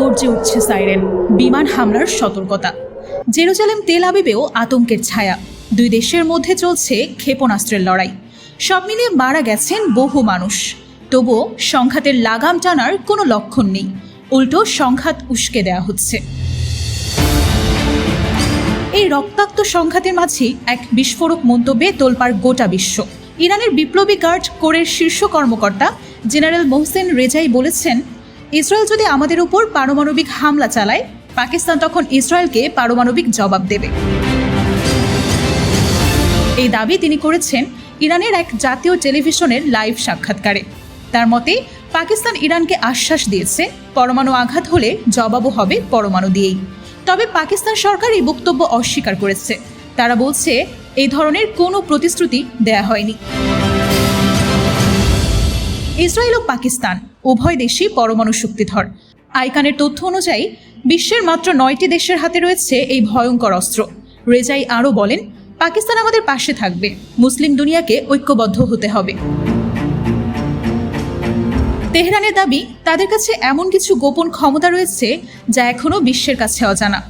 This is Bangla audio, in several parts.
গর্জে উঠছে সাইরেন, বিমান হামলার সতর্কতা। জেরুজালেম তেল আবিবেও আতঙ্কের ছায়া। দুই দেশের মধ্যে চলছে ক্ষেপণাস্ত্রের লড়াই। সব মিলিয়ে মারা গেছেন বহু মানুষ। তবুও সংঘাতের লাগাম টানার কোনো লক্ষণ নেই, উল্টো সংঘাত উস্কে দেওয়া হচ্ছে। এই রক্তাক্ত সংঘাতের মাঝে এক বিস্ফোরক মন্তব্যে তোলপাড় গোটা বিশ্ব। ইরানের বিপ্লবী গার্ড কোরের শীর্ষ কর্মকর্তা জেনারেল মোহসেন রেজাই বলেছেন, ইসরায়েল যদি আমাদের উপর পারমাণবিক হামলা চালায়, পাকিস্তান তখন ইসরায়েলকে পারমাণবিক জবাব দেবে। এই দাবি তিনি করেছেন ইরানের এক জাতীয় টেলিভিশনের লাইভ সাক্ষাৎকারে। তার মতে, পাকিস্তান ইরানকে আশ্বাস দিয়েছে পরমাণু আঘাত হলে জবাবও হবে পরমাণু দিয়েই। তবে পাকিস্তান সরকার এই বক্তব্য অস্বীকার করেছে। তারা বলছে এই ধরনের কোনো প্রতিশ্রুতি দেয়া হয়নি। ইসরায়েল ও পাকিস্তান উভয় দেশই পরমাণু শক্তিধর। আইকানের তথ্য অনুযায়ী বিশ্বের মাত্র 9টি দেশের হাতে রয়েছে এই ভয়ঙ্কর অস্ত্র। রেজাই আরও বলেন, পাকিস্তান আমাদের পাশে থাকবে, মুসলিম দুনিয়াকে ঐক্যবদ্ধ হতে হবে। তেহরানের দাবি, তাদের কাছে এমন কিছু গোপন ক্ষমতা রয়েছে যা এখনও বিশ্বের কাছে অজানা।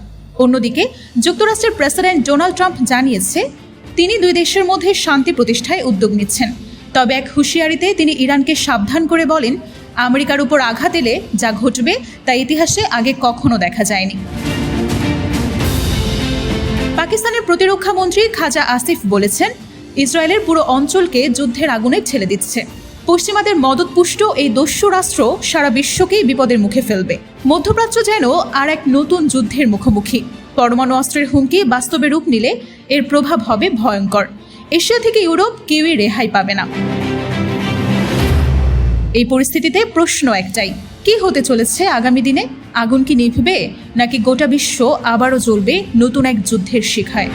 অন্যদিকে যুক্তরাষ্ট্রের প্রেসিডেন্ট ডোনাল্ড ট্রাম্প জানিয়েছে তিনি দুই দেশের মধ্যে শান্তি প্রতিষ্ঠায় উদ্যোগ নিচ্ছেন। তবে এক হুঁশিয়ারিতে তিনি ইরানকে সাবধান করে বলেন, আমেরিকার উপর আঘাত এলে যা ঘটবে তা ইতিহাসে আগে কখনো দেখা যায়নি। পাকিস্তানের প্রতিরক্ষা মন্ত্রী খাজা আসিফ বলেছেন, ইসরায়েলের পুরো অঞ্চলকে যুদ্ধের আগুনে ঠেলে দিচ্ছে। পশ্চিমাদের মদতপুষ্ট এই দস্যু রাষ্ট্র সারা বিশ্বকেই বিপদের মুখে ফেলবে। মধ্যপ্রাচ্য যেন আর এক নতুন যুদ্ধের মুখোমুখি। পরমাণু অস্ত্রের হুমকি বাস্তবে রূপ নিলে এর প্রভাব হবে ভয়ঙ্কর। এশিয়া থেকে ইউরোপ কেউই রেহাই পাবে না। এই পরিস্থিতিতে প্রশ্ন একটাই, কি হতে চলেছে আগামী দিনে? আগুন কি নিভবে, নাকি গোটা বিশ্ব আবারও জ্বলবে নতুন এক যুদ্ধের শিখায়?